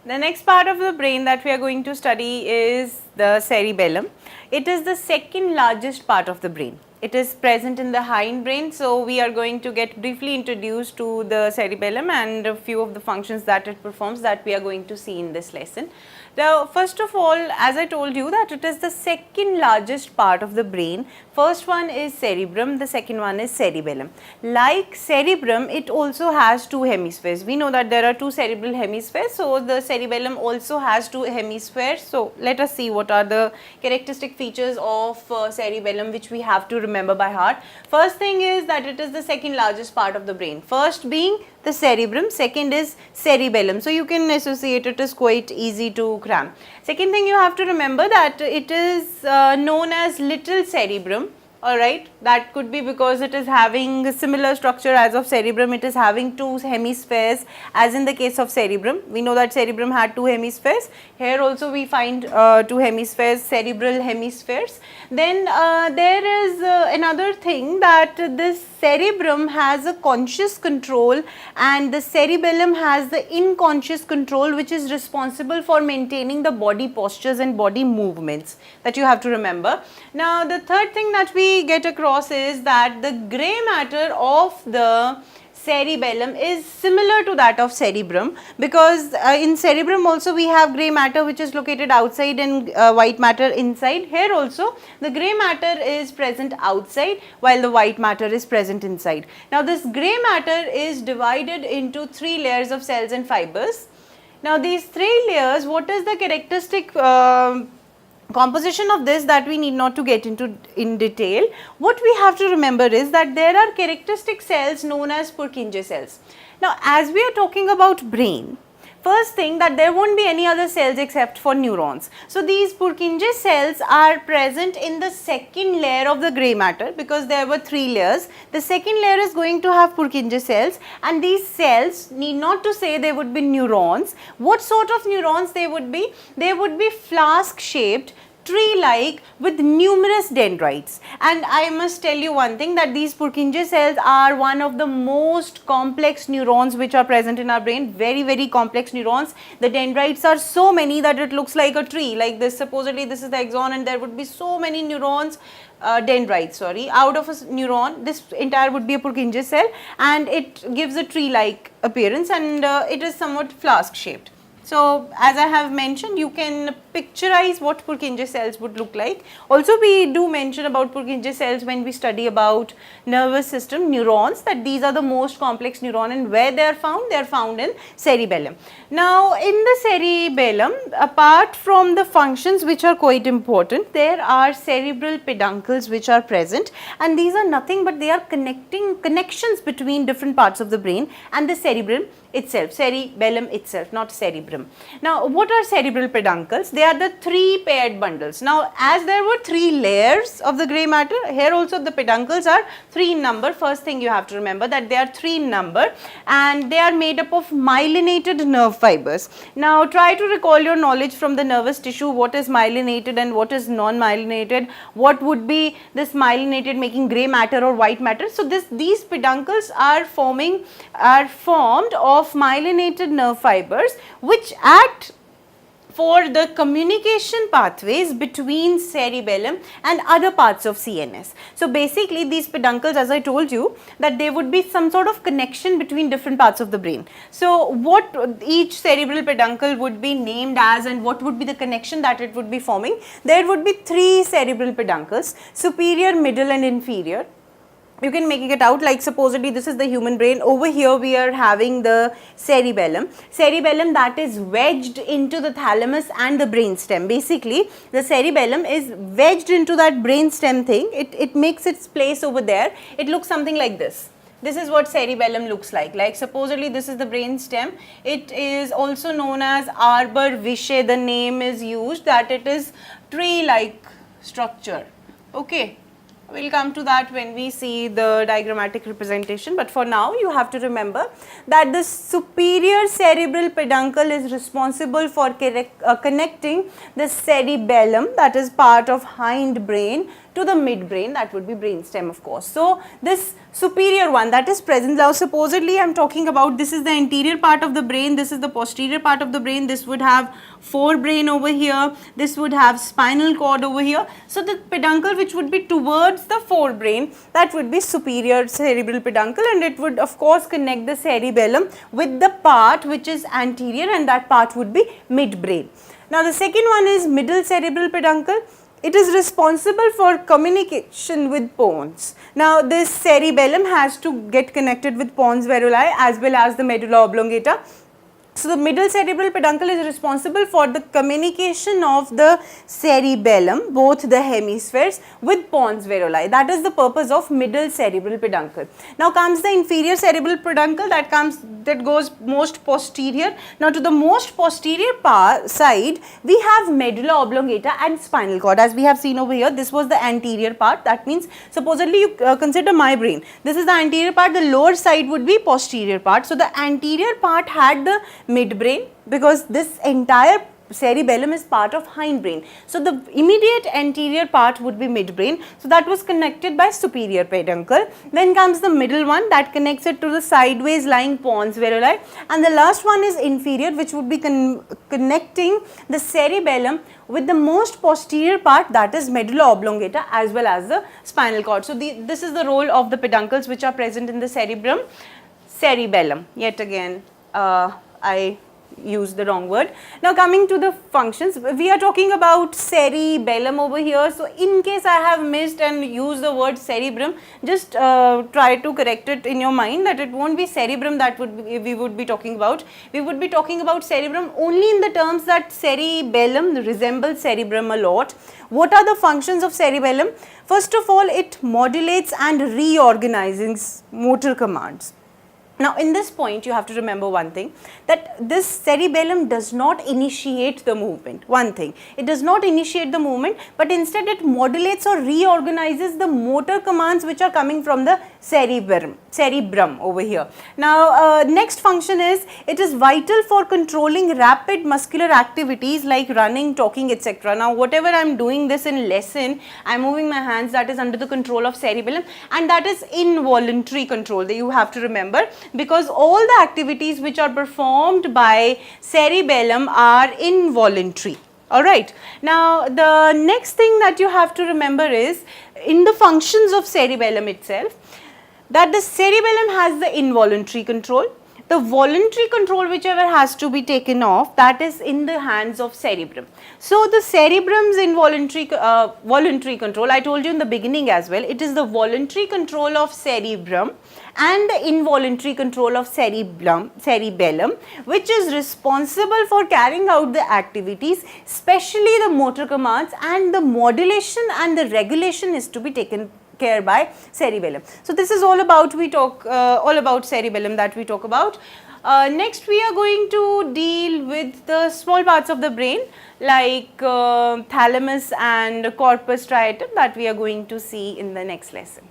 The next part of the brain that we are going to study is the cerebellum. It is the second largest part of the brain. It is present in the hindbrain, so we are going to get briefly introduced to the cerebellum and a few of the functions that it performs that we are going to see in this lesson. Now, first of all, as I told you that it is the second largest part of the brain. First one is cerebrum, the second one is cerebellum. Like cerebrum, it also has two hemispheres. We know that there are two cerebral hemispheres, so the cerebellum also has two hemispheres. So, let us see what are the characteristic features of cerebellum which we have to remember by heart. First thing is that it is the second largest part of the brain. First being the cerebrum, second is cerebellum. So, you can associate it is quite easy to cram. Second thing you have to remember that it is known as little cerebrum. Alright, that could be because it is having a similar structure as of cerebrum. It is having two hemispheres as in the case of cerebrum. We know that cerebrum had two hemispheres. Here also we find two hemispheres, cerebral hemispheres. Then there is another thing that this cerebrum has a conscious control and the cerebellum has the unconscious control, which is responsible for maintaining the body postures and body movements, that you have to remember. Now the third thing that we get across is that the grey matter of the cerebellum is similar to that of cerebrum, because in cerebrum also we have grey matter which is located outside and white matter inside. Here also the grey matter is present outside while the white matter is present inside. Now this grey matter is divided into three layers of cells and fibers. Now these three layers, what is the characteristic composition of this that we need not to get into in detail. What we have to remember is that there are characteristic cells known as Purkinje cells. Now as we are talking about brain, first thing that there won't be any other cells except for neurons. So these Purkinje cells are present in the second layer of the grey matter, because there were three layers. The second layer is going to have Purkinje cells, and these cells, need not to say they would be neurons. What sort of neurons they would be? They would be flask shaped, tree-like, with numerous dendrites. And I must tell you one thing, that these Purkinje cells are one of the most complex neurons which are present in our brain. Very, very complex neurons. The dendrites are so many that it looks like a tree, like this. Supposedly this is the axon and there would be so many neurons, dendrites, sorry, out of a neuron. This entire would be a Purkinje cell, and it gives a tree-like appearance, and it is somewhat flask shaped. So as I have mentioned, you can picturize what Purkinje cells would look like. Also we do mention about Purkinje cells when we study about nervous system, neurons, that these are the most complex neuron, and where they are found in cerebellum. Now in the cerebellum, apart from the functions which are quite important, there are cerebral peduncles which are present, and these are nothing but they are connections between different parts of the brain and the cerebrum itself, cerebellum itself, not cerebrum. Now what are cerebral peduncles? They are the three paired bundles. Now as there were three layers of the grey matter, here also the peduncles are three in number. First thing you have to remember that they are three in number, and they are made up of myelinated nerve fibers. Now try to recall your knowledge from the nervous tissue, what is myelinated and what is non-myelinated, what would be this myelinated making grey matter or white matter. So these peduncles are formed of myelinated nerve fibers which act for the communication pathways between cerebellum and other parts of CNS. So basically these peduncles, as I told you, that they would be some sort of connection between different parts of the brain. So what each cerebral peduncle would be named as, and what would be the connection that it would be forming? There would be three cerebral peduncles: superior, middle and inferior. You can make it out like supposedly this is the human brain. Over here we are having the cerebellum that is wedged into the thalamus and the brainstem. Basically the cerebellum is wedged into that brainstem thing. It makes its place over there. It looks something like this. This is what cerebellum looks like supposedly this is the brainstem. It is also known as arbor vitae. The name is used, that it is tree-like structure. Okay. We'll come to that when we see the diagrammatic representation, but for now you have to remember that the superior cerebral peduncle is responsible for connecting the cerebellum, that is part of hind brain, to the midbrain, that would be brainstem of course. So this superior one that is present, now supposedly I am talking about, this is the anterior part of the brain, this is the posterior part of the brain, this would have forebrain over here, this would have spinal cord over here. So the peduncle which would be towards the forebrain, that would be superior cerebral peduncle, and it would of course connect the cerebellum with the part which is anterior, and that part would be midbrain. Now the second one is middle cerebral peduncle. It is responsible for communication with pons. Now this cerebellum has to get connected with pons varolii as well as the medulla oblongata. So the middle cerebral peduncle is responsible for the communication of the cerebellum, both the hemispheres, with pons varolii. That is the purpose of middle cerebral peduncle. Now comes the inferior cerebral peduncle, that goes most posterior. Now to the most posterior side, we have medulla oblongata and spinal cord. As we have seen over here, this was the anterior part. That means supposedly you consider my brain. This is the anterior part, the lower side would be posterior part. So the anterior part had the midbrain, because this entire cerebellum is part of hindbrain. So the immediate anterior part would be midbrain. So that was connected by superior peduncle. Then comes the middle one that connects it to the sideways lying pons varolii, and the last one is inferior, which would be connecting the cerebellum with the most posterior part, that is medulla oblongata as well as the spinal cord. So this is the role of the peduncles which are present in the cerebellum. Yet again I used the wrong word. Now coming to the functions, we are talking about cerebellum over here. So in case I have missed and used the word cerebrum, just try to correct it in your mind that it won't be cerebrum that we would be talking about. We would be talking about cerebrum only in the terms that cerebellum resembles cerebrum a lot. What are the functions of cerebellum? First of all, it modulates and reorganizes motor commands. Now in this point you have to remember one thing, that this cerebellum does not initiate the movement. One thing, it does not initiate the movement, but instead it modulates or reorganizes the motor commands which are coming from the cerebrum over here. Now next function is, it is vital for controlling rapid muscular activities like running, talking, etc. Now whatever I am doing this in lesson, I am moving my hands, that is under the control of cerebellum, and that is involuntary control, that you have to remember, because all the activities which are performed by cerebellum are involuntary. Alright. Now the next thing that you have to remember is, in the functions of cerebellum itself, that the cerebellum has the involuntary control. The voluntary control, whichever has to be taken off, that is in the hands of cerebrum. So the cerebrum's voluntary control, I told you in the beginning as well, it is the voluntary control of cerebrum and the involuntary control of cerebellum, which is responsible for carrying out the activities, especially the motor commands, and the modulation and the regulation is to be taken care by cerebellum. So this is all about cerebellum that we talk about. Next we are going to deal with the small parts of the brain like thalamus and corpus striatum, that we are going to see in the next lesson.